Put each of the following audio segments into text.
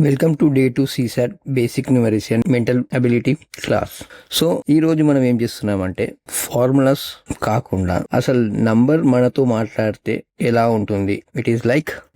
Welcome to day 2 CSAT basic numeracy and mental ability class. So ఈ రోజు మనం ఏం చేస్తున్నామంటే ఫార్ములాస్ కాకుండా అసలు నంబర్ మనతో మాట్లాడితే ఎలా ఉంటుంది. It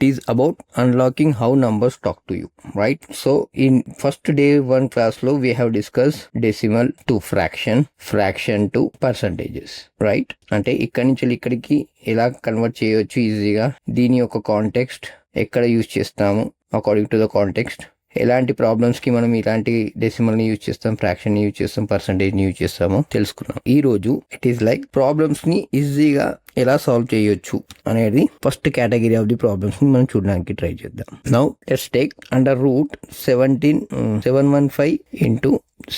is about unlocking how numbers talk to you, right? So in first day 1 class లో we have discuss decimal to fraction to percentages, right? అంటే ఇక్కడి నుంచి ఇక్కడికి ఎలా కన్వర్ట్ చేయవచ్చు ఈజీగా, దీని యొక్క కాంటెక్స్ట్ ఎక్కడ యూజ్ చేస్తాము అకార్డింగ్ టు ద కాంటెక్స్ట్, ఎలాంటి ప్రాబ్లమ్స్ కి మనం ఇలాంటి డెసిమల్ ని యూజ్ చేస్తాం, ఫ్రాక్షన్ ని యూజ్ చేస్తాం, పర్సంటేజ్ ని యూజ్ చేస్తామో తెలుసుకున్నాం. ఈ రోజు ఇట్ ఈస్ లైక్ ప్రాబ్లమ్స్ ని ఈజీగా ఎలా సాల్వ్ చేయొచ్చు అనేది first category of the problems ని మనం చూడడానికి ట్రై చేద్దాం. Now let's take under root 715 into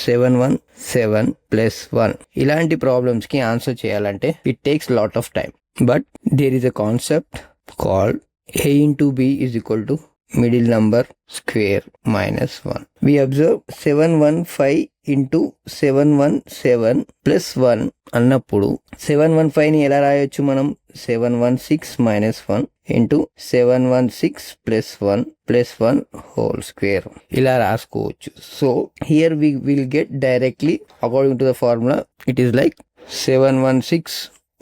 717 plus 1. ఇలాంటి ప్రాబ్లమ్స్ కి ఆన్సర్ చేయాలంటే it takes lot of time, but there is a concept called a into b is equal to middle number square minus 1. We observe 715 into 717 plus 1 అన్నప్పుడు 715 ని ఎలా రాయొచ్చు మనం? 716 minus 1 into 716 plus 1 plus 1 whole square ఇలా రాసుకోవచ్చు. So here we will get directly according to the formula, it is like 716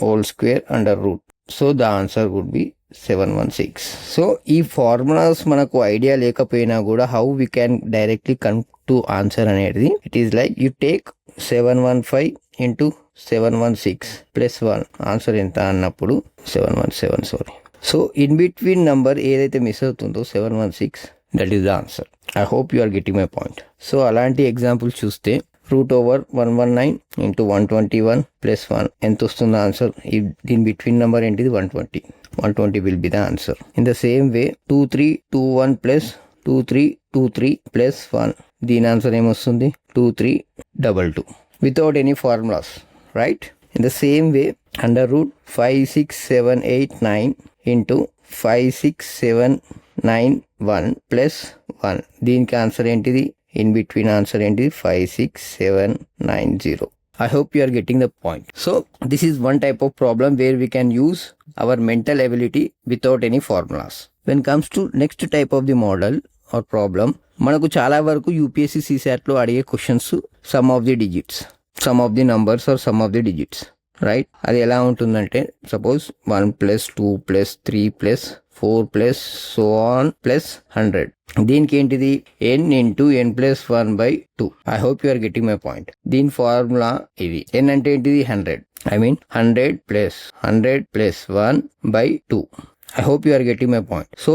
whole square under root. So the answer would be 716. So ఈ formulas మనకు idea లేకపోయినా కూడా how we can directly come to answer అనేది, it is like you take 715 into 716 plus 1, answer ఎంత అన్నప్పుడు 717, sorry. So in between number ఏదైతే miss అవుతుందో 716, that is the answer. I hope you are getting my point. So అలాంటి example చూస్తే √119 into 121 plus 1 ఎంత వస్తుంది answer? దీని బిట్వీన్ నెంబర్ ఏంటిది? 120 will be the answer. In the same way 2321 plus 2323 plus 1, దీని answer ఏమొస్తుంది? 2322 without any formulas, right? In the same way under root 56789 into 56791 plus 1, దీనికి answer ఏంటిది? ఇన్ బిట్వీన్ ఆన్సర్ ఏంటిది? 56790. I hope you are getting the point. So this is one type of problem where we can use our mental ability without any formulas. When comes to next type of the model or problem, మనకు చాలా వరకు UPSC CSAT లో అడిగే questions sum of the digits, sum of the numbers or sum of the digits, right? అది ఎలా ఉంటుందంటే suppose 1 plus 2 plus 3 plus 4 plus so on plus 100. దీనికి ఏంటిది? n into n plus 1/2. I hope you are getting my point. దీని formula ఇది. n అంటే ఏంటిది? 100. I mean 100 plus 1/2. I hope you are getting my point. So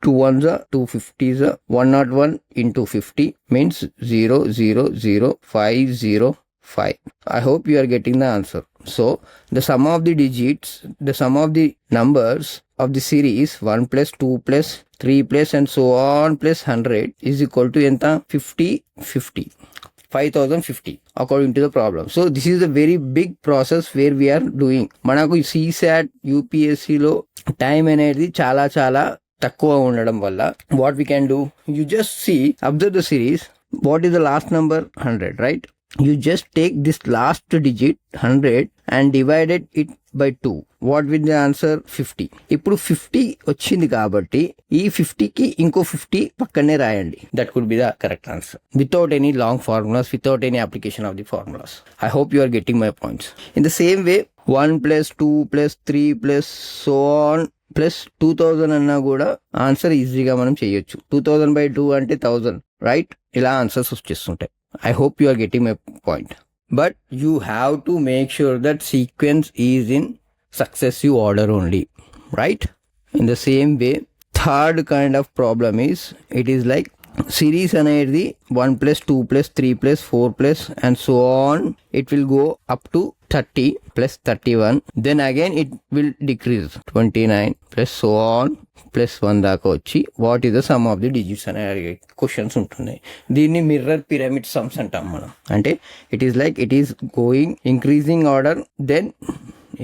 2 ones are 250s are 101 into 50 means 0000505. I hope you are getting the answer. So the sum of the digits, the sum of the numbers of the series 1 plus 2 plus 3 plus and so on plus 100 is equal to enta 5050 according to the problem. So this is a very big process where we are doing. మనకు CSAT UPSC లో time అనేది చాలా చాలా తక్కువ ఉండడం వల్ల what we can do, you just see, observe the series, what is the last number? 100, right? You just take this last digit 100 and divided it by 2. What will the answer? 50. ఇప్పుడు 50 వచ్చింది కాబట్టి ఈ 50కి ఇంకో 50 పక్కనే రాయండి. That could be the correct answer without any long formulas, without any application of the formulas. I hope you are getting my points. In the same way 1 plus 2 plus 3 plus so on plus 2000 అన్నా కూడా answer ఈజీగా మనం చేయొచ్చు. 2000/2 అంటే 1000, right? ఇలా answers వచ్చేస్తుంటాయి. I hope you are getting my point. But you have to make sure that sequence is in successive order only, right? In the same way, third kind of problem is, it is like series అనేది 1 plus 2 plus 3 plus 4 plus and so on. It will go up to 30 plus 31. Then again it will decrease 29 plus so on plus 1 దాకా వచ్చి what is the sum of the digits అనే questions ఉంటున్నాయి. దీన్ని mirror pyramid sums అంటాం మనం. అంటే it is like it is going increasing order, then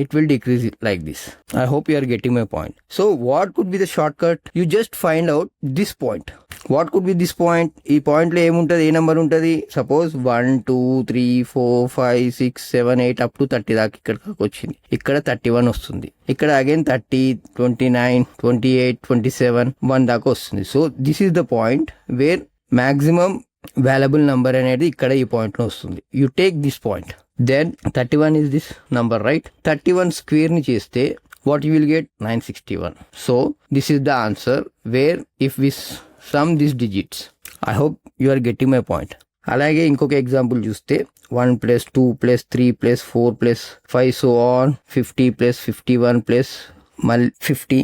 it will decrease it like this. I hope you are getting my point. So what could be the shortcut? You just find out this point. What could be this point? ఈ point లో ఏముంటది? ఏ number ఉంటది? Suppose 1 2 3 4 5 6 7 8 up to 30 దాకా ఇక్కడికి వచ్చింది. ఇక్కడ 31 వస్తుంది. ఇక్కడ అగైన్ 30 29 28 27 1 దాకా వస్తుంది. So this is the point where maximum valuable number అనేది ఇక్కడ ఈ పాయింట్ లో వస్తుంది. You take this point, then 31 is this number, right? 31 square ని చేస్తే what you will get? 961. So this is the answer where if we sum these digits. I hope you are getting my point. అలాగే ఇంకొక example చూస్తే 1 + 2 + 3 + 4 + 5 so on, 50 + 51 + 50,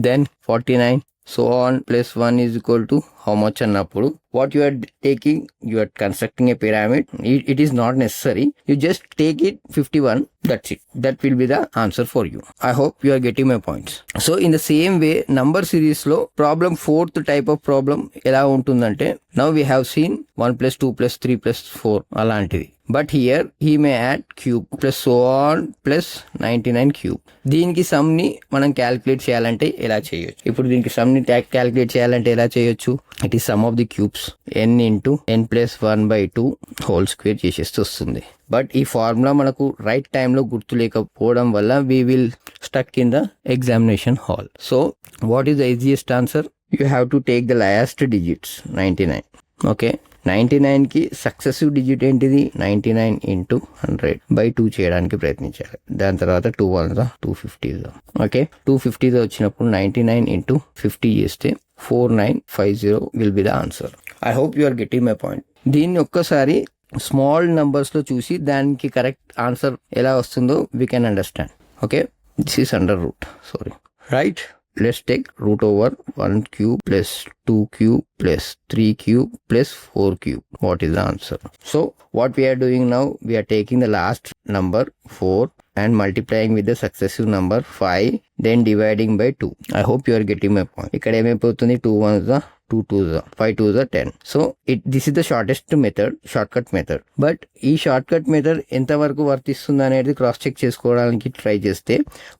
then 49 so on +1 is equal to how much అన్నప్పుడు what you are taking, you are constructing a pyramid. It is not necessary, you just take it 51, that's it, that will be the answer for you. I hope you are getting my points. So in the same way number series లో problem 4th type of problem ఎలా ఉంటుందంటే, now we have seen 1 + 2 + 3 + 4 అలాంటిది, but here he may add cube plus so on plus 99 cube. దీనికి some ని మనం calculate చేయాలంటే ఎలా చేయొచ్చు? ఇప్పుడు దీనికి సమ్ ని క్యాలిక్యులేట్ చేయాలంటే ఎలా చేయొచ్చు? It is some of the cubes n × n + 1/2 whole square చేసేస్తే వస్తుంది. బట్ ఈ ఫార్ములా మనకు రైట్ టైంలో గుర్తు లేకపోవడం వల్ల we will stuck in the examination hall. So what is the easiest answer? You have to take the last digits 99. Okay, 99 కి successive digit ఏంటిది? 99 × 100/2 చేయడానికి ప్రయత్నించాలి. దాని తర్వాత 2 1 250. ఓకే, 250 వచ్చినప్పుడు 99 × 50 చేస్తే 4950 will be the answer. I hope you are getting my point. దీన్ని ఒక్కసారి స్మాల్ నంబర్స్ లో చూసి దానికి కరెక్ట్ ఆన్సర్ ఎలా వస్తుందో we can understand. Okay, this is under root, sorry, right? Let's take root over 1 cube plus 2 cube plus 3 cube plus 4 cube. What is the answer? So what we are doing now, we are taking the last number 4 and multiplying with the successive number 5, then dividing by 2. I hope you are getting my point. ఇక్కడ ఏమైపోతుంది? 2 1s 2 2s 5 2s 10. So this is the shortest method, shortcut method. But ఈ shortcut method ఎంతవరకు వర్తిస్తుంది అనేది cross check చేసుకోవడానికి try చేస్తే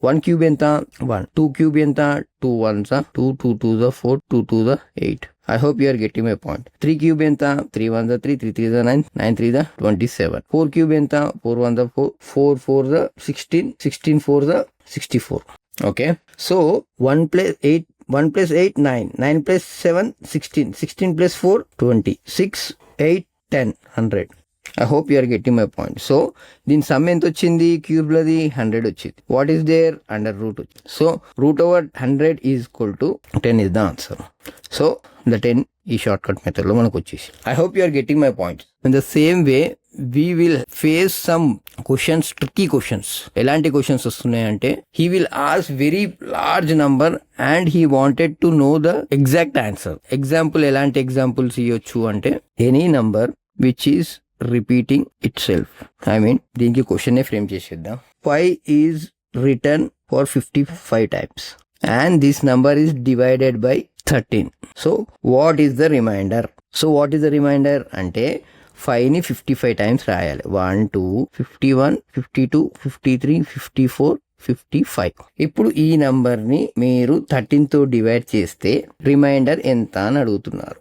1 cube ఎంత? 1. 2 cube ఎంత? 2 1s 2 2 2s 4 2 2s 8. I hope you are getting my point. 3 cube enta? 3 1s 3 3 3s 9 9 3s 27. 4 cube enta? 4 1s 4 4 4s 16 16 4s 64. Okay, so 1 + 8 1 + 8 9 9 + 7 16 16 + 4 20 6 8 10 100. I hope you are getting my point. So దీని sum ఎంత వచ్చింది? Cube లది 100 వచ్చింది. What is there? Under root వచ్చింది. So root over 100 is equal to 10 is the answer. So the 10 ఈ short cut method లో మనకు వచ్చేసి. I hope you are getting my point. In the same way we will face some questions, tricky questions. ఎలాంటి questions వస్తున్నాయంటే, he will ask very large number and he wanted to know the exact answer. Example, ఎలాంటి examples ఇవ్వచ్చు అంటే, any number which is repeating itself. I mean దీనికి question frame చేసేద్దాం. 5 is written for 55 times and this number is divided by 13. So what is the remainder? So what is the remainder అంటే 5 ని 55 times రాయాలి. 1 2 51 52 53 54 55. ఇప్పుడు ఈ number ని మీరు 13 తో డివైడ్ చేస్తే రిమైండర్ ఎంత అని అడుగుతున్నారు.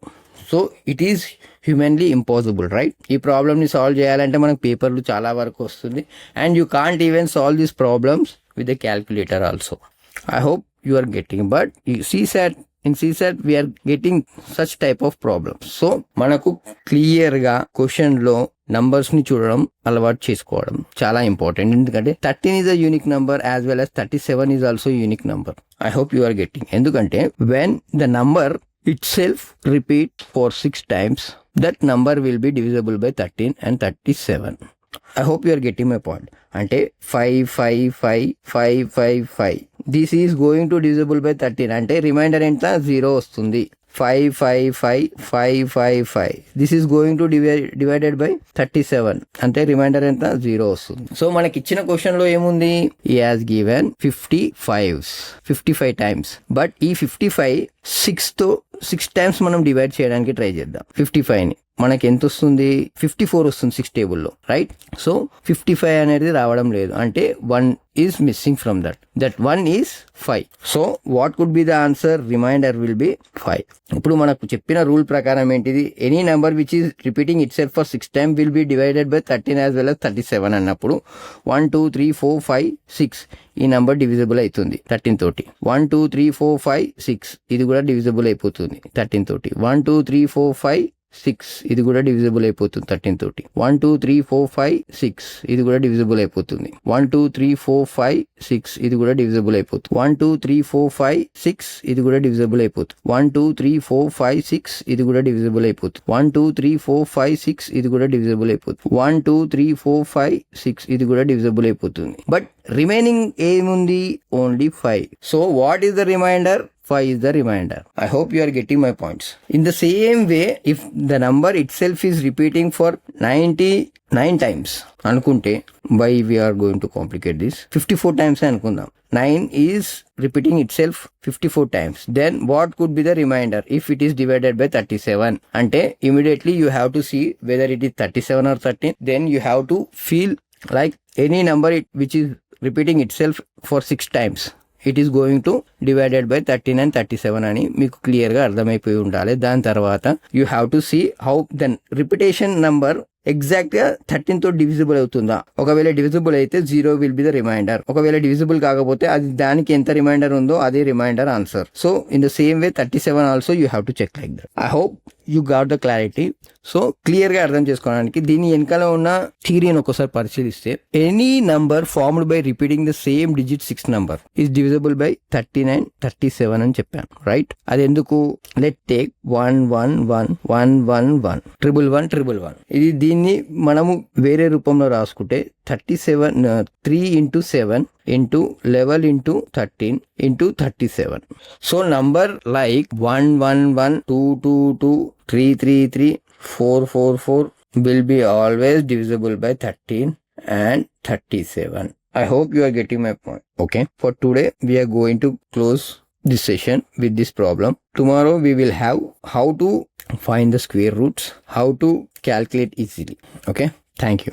So it is humanly impossible, right? ఈ ప్రాబ్లమ్ ని సాల్వ్ చేయాలంటే మనకు పేపర్లు చాలా వరకు వస్తుంది and you can't even solve these problems with the calculator also. I hope you are getting. But in CSAT we are getting such type of problems. So మనకు clear గా క్వశ్చన్ లో నంబర్స్ ని చూడడం అలవాటు చేసుకోవడం చాలా ఇంపార్టెంట్. ఎందుకంటే 13 is a unique number as well as 37 is also a unique number. I hope you are getting. ఎందుకంటే when the number itself repeat for 6 times, that number will be divisible by 13 and 37. I hope you are getting my point. అంటే 5 5 5 5 5 5 this is going to divisible by 13 అంటే reminder ఎంత? 0 వస్తుంది. 5 5 5 5 5 5 this is going to divided by 37 అంటే reminder ఎంత? 0 వస్తుంది. So మనకి ఇచ్చిన question లో ఏముంది? he has given 55 times. But ఈ 55 6 టైమ్స్ మనం డివైడ్ చేయడానికి ట్రై చేద్దాం. 55 ని మనకి ఎంత వస్తుంది? 54 వస్తుంది 6 టేబుల్లో, రైట్? సో 55 అనేది రావడం లేదు అంటే 1 is missing from that 1 is 5. So what could be the answer? Reminder will be 5. ఇప్పుడు మనకు చెప్పిన రూల్ ప్రకారం ఏంటిది? Any number which is repeating itself for 6 time will be divided by 13 as well as 37 అన్నప్పుడు 1 2 3 4 5 6 ఈ number divisible అవుతుంది 13 తోటి. 1 2 3 4 5 6 ఇది కూడా డివిజిబుల్ అయిపోతుంది 13 తోటి. 1 2 3 4 5 6 ఇది కూడా డివిజిబుల్ అయిపోతుంది 13 తోటి. 1 2 3 4 5 6 ఇది కూడా డివిజిబుల్ అయిపోతుంది. 1 2 3 4 5 6 ఇది కూడా డివిజిబుల్ అయిపోతుంది. 1 2 3 4 5 6 ఇది కూడా డివిజిబుల్ అయిపోతుంది. 1 2 3 4 5 6 ఇది కూడా డివిజిబుల్ అయిపోతుంది. 1 2 3 4 5 6 ఇది కూడా డివిజిబుల్ అయిపోతుంది. 1 2 3 4 5 6 ఇది కూడా డివిజిబుల్ అయిపోతుంది. బట్ రిమైనింగ్ ఏముంది? Only 5. So what is the reminder? 5 is the remainder. I hope you are getting my points. In the same way, if the number itself is repeating for 99 times, అనుకుంటే why we are going to complicate this? 54 times అనుకుందాం. 9 is repeating itself 54 times. Then what could be the remainder if it is divided by 37? అంటే immediately you have to see whether it is 37 or 13. Then you have to feel like any number which is repeating itself for 6 times. It is going to divided by 13 and 37 అని మీకు clear గా అర్థమైపోయి ఉండాలి. దాని తర్వాత you have to see how then repetition number exact గా 13 తో divisible అవుతుందా? ఒకవేళ డివిజిబుల్ అయితే 0 విల్ బి ద రిమైండర్. ఒకవేళ డివిజిబుల్ కాకపోతే అది దానికి ఎంత రిమైండర్ ఉందో అదే reminder answer. So in the same way 37 also you have to check like that. I hope you got the clarity. So clear గా అర్థం చేసుకోవడానికి దీని వెనకాల ఉన్న థియరీని ఒకసారి పరిశీలిస్తే, any number formed by repeating the same digit 6 number is divisible by 39, 37 అని చెప్పాను, రైట్? అది ఎందుకు? Let take 1 1 1 1 1 1 1 1 1 1. ఇది దీన్ని మనము వేరే రూపంలో రాసుకుంటే 37 3 into 7 into 11 into 13 into 37. So number like 1 1 1 2 2 2 3 3 3 4 4 4 will be always divisible by 13 and 37. I hope you are getting my point. Okay. For today, we are going to close this session with this problem. Tomorrow we will have how to find the square roots, how to calculate easily. Okay. Thank you.